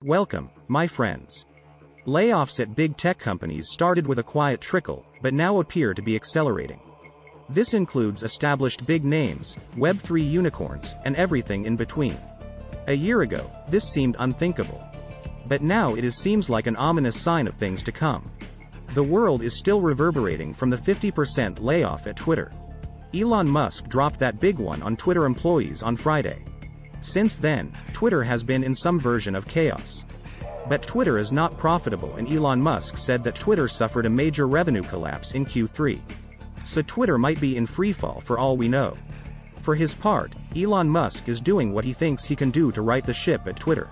Welcome, my friends. Layoffs at big tech companies started with a quiet trickle, but now appear to be accelerating. This includes established big names, Web3 unicorns, and everything in between. A year ago, this seemed unthinkable. But now it seems like an ominous sign of things to come. The world is still reverberating from the 50% layoff at Twitter. Elon Musk dropped that big one on Twitter employees on Friday. Since then, Twitter has been in some version of chaos. But Twitter is not profitable, and Elon Musk said that Twitter suffered a major revenue collapse in Q3. So Twitter might be in freefall for all we know. For his part, Elon Musk is doing what he thinks he can do to right the ship at Twitter.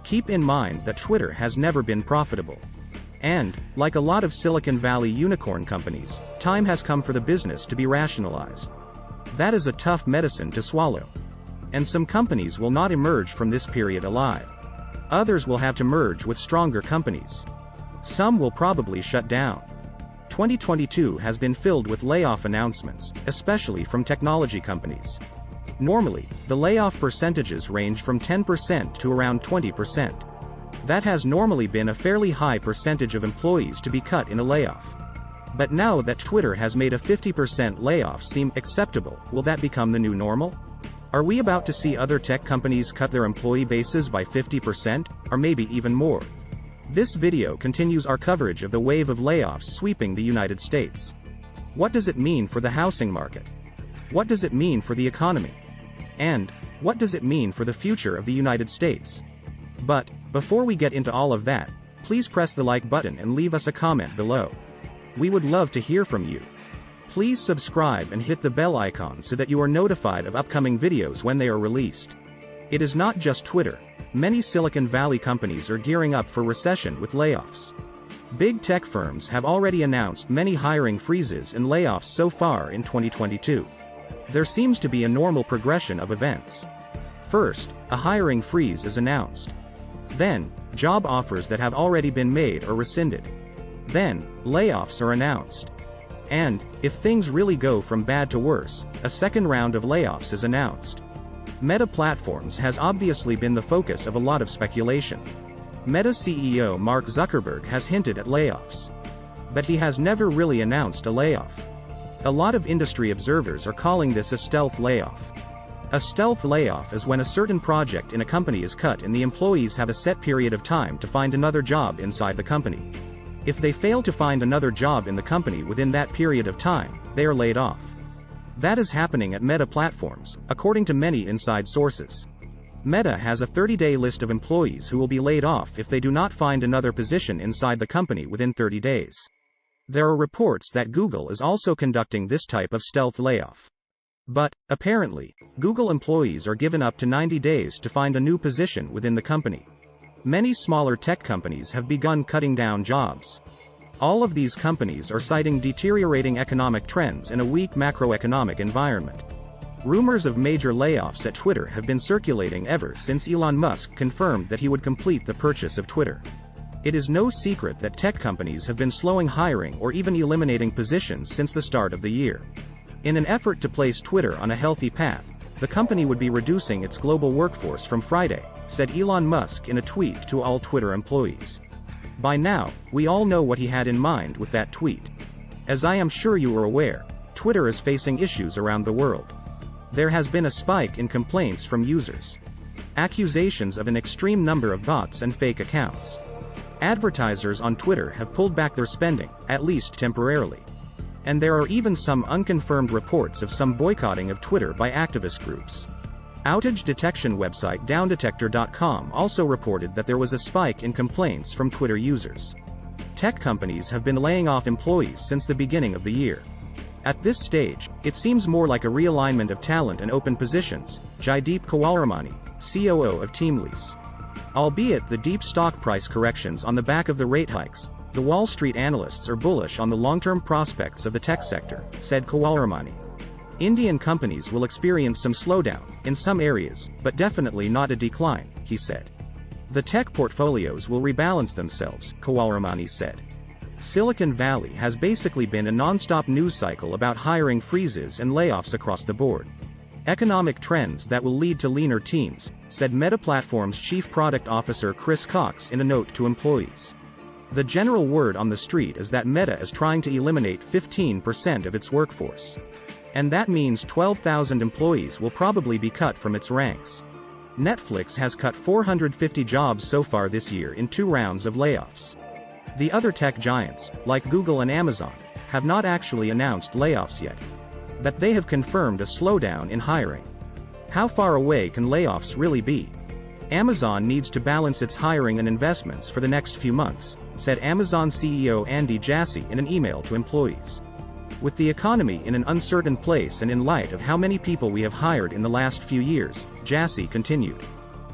Keep in mind that Twitter has never been profitable. And, like a lot of Silicon Valley unicorn companies, time has come for the business to be rationalized. That is a tough medicine to swallow. And some companies will not emerge from this period alive. Others will have to merge with stronger companies. Some will probably shut down. 2022 has been filled with layoff announcements, especially from technology companies. Normally, the layoff percentages range from 10% to around 20%. That has normally been a fairly high percentage of employees to be cut in a layoff. But now that Twitter has made a 50% layoff seem acceptable, will that become the new normal? Are we about to see other tech companies cut their employee bases by 50%, or maybe even more? This video continues our coverage of the wave of layoffs sweeping the United States. What does it mean for the housing market? What does it mean for the economy? And, what does it mean for the future of the United States? But, before we get into all of that, please press the like button and leave us a comment below. We would love to hear from you. Please subscribe and hit the bell icon so that you are notified of upcoming videos when they are released. It is not just Twitter. Many Silicon Valley companies are gearing up for recession with layoffs. Big tech firms have already announced many hiring freezes and layoffs so far in 2022. There seems to be a normal progression of events. First, a hiring freeze is announced. Then, job offers that have already been made are rescinded. Then, layoffs are announced. And, if things really go from bad to worse, a second round of layoffs is announced. Meta Platforms has obviously been the focus of a lot of speculation. Meta CEO Mark Zuckerberg has hinted at layoffs. But he has never really announced a layoff. A lot of industry observers are calling this a stealth layoff. A stealth layoff is when a certain project in a company is cut and the employees have a set period of time to find another job inside the company. If they fail to find another job in the company within that period of time, they are laid off. That is happening at Meta Platforms, according to many inside sources. Meta has a 30-day list of employees who will be laid off if they do not find another position inside the company within 30 days. There are reports that Google is also conducting this type of stealth layoff. But, apparently, Google employees are given up to 90 days to find a new position within the company. Many smaller tech companies have begun cutting down jobs. All of these companies are citing deteriorating economic trends and a weak macroeconomic environment. Rumors of major layoffs at Twitter have been circulating ever since Elon Musk confirmed that he would complete the purchase of Twitter. It is no secret that tech companies have been slowing hiring or even eliminating positions since the start of the year. In an effort to place Twitter on a healthy path, the company would be reducing its global workforce from Friday, said Elon Musk in a tweet to all Twitter employees. By now, we all know what he had in mind with that tweet. As I am sure you are aware, Twitter is facing issues around the world. There has been a spike in complaints from users. Accusations of an extreme number of bots and fake accounts. Advertisers on Twitter have pulled back their spending, at least temporarily. And there are even some unconfirmed reports of some boycotting of Twitter by activist groups. Outage detection website downdetector.com also reported that there was a spike in complaints from Twitter users. Tech companies have been laying off employees since the beginning of the year. At this stage, it seems more like a realignment of talent and open positions, Jaideep Kawalramani, COO of TeamLease. Albeit the deep stock price corrections on the back of the rate hikes, the Wall Street analysts are bullish on the long-term prospects of the tech sector, said Kawalramani. Indian companies will experience some slowdown, in some areas, but definitely not a decline, he said. The tech portfolios will rebalance themselves, Kawalramani said. Silicon Valley has basically been a non-stop news cycle about hiring freezes and layoffs across the board. Economic trends that will lead to leaner teams, said Meta Platforms' Chief Product Officer Chris Cox in a note to employees. The general word on the street is that Meta is trying to eliminate 15% of its workforce. And that means 12,000 employees will probably be cut from its ranks. Netflix has cut 450 jobs so far this year in 2 rounds of layoffs. The other tech giants, like Google and Amazon, have not actually announced layoffs yet. But they have confirmed a slowdown in hiring. How far away can layoffs really be? Amazon needs to balance its hiring and investments for the next few months, said Amazon CEO Andy Jassy in an email to employees. With the economy in an uncertain place and in light of how many people we have hired in the last few years, Jassy continued.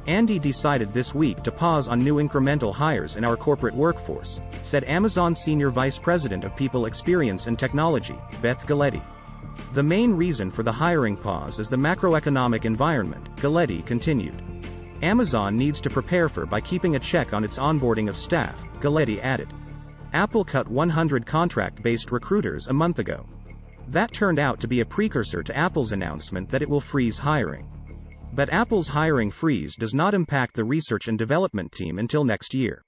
Andy decided this week to pause on new incremental hires in our corporate workforce, said Amazon Senior Vice President of People Experience and Technology, Beth Galletti. The main reason for the hiring pause is the macroeconomic environment, Galletti continued. Amazon needs to prepare for by keeping a check on its onboarding of staff, Galletti added. Apple cut 100 contract-based recruiters a month ago. That turned out to be a precursor to Apple's announcement that it will freeze hiring. But Apple's hiring freeze does not impact the research and development team until next year.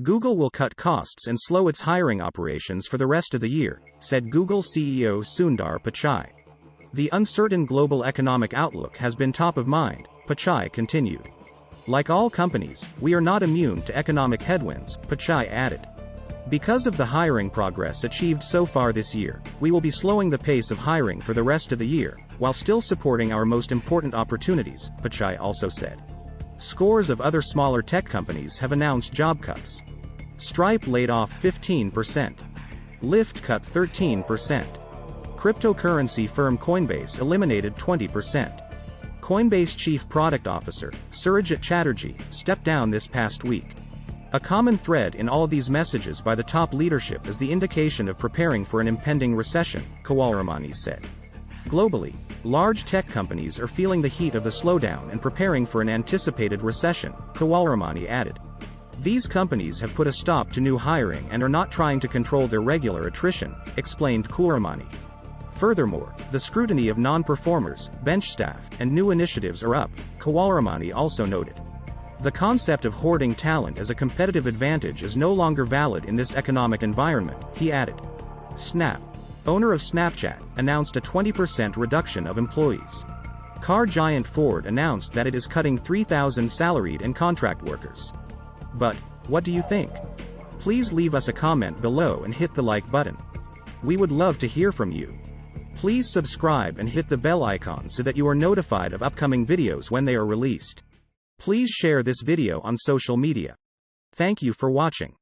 Google will cut costs and slow its hiring operations for the rest of the year, said Google CEO Sundar Pichai. The uncertain global economic outlook has been top of mind, Pichai continued. Like all companies, we are not immune to economic headwinds, Pichai added. Because of the hiring progress achieved so far this year, we will be slowing the pace of hiring for the rest of the year, while still supporting our most important opportunities, Pichai also said. Scores of other smaller tech companies have announced job cuts. Stripe laid off 15%. Lyft cut 13%. Cryptocurrency firm Coinbase eliminated 20%. Coinbase Chief Product Officer, Surajit Chatterjee, stepped down this past week. A common thread in all these messages by the top leadership is the indication of preparing for an impending recession, Kawalramani said. Globally, large tech companies are feeling the heat of the slowdown and preparing for an anticipated recession, Kawalramani added. These companies have put a stop to new hiring and are not trying to control their regular attrition, explained Kawalramani. Furthermore, the scrutiny of non-performers, bench staff, and new initiatives are up, Kawalramani also noted. The concept of hoarding talent as a competitive advantage is no longer valid in this economic environment, he added. Snap, owner of Snapchat, announced a 20% reduction of employees. Car giant Ford announced that it is cutting 3,000 salaried and contract workers. But, what do you think? Please leave us a comment below and hit the like button. We would love to hear from you. Please subscribe and hit the bell icon so that you are notified of upcoming videos when they are released. Please share this video on social media. Thank you for watching.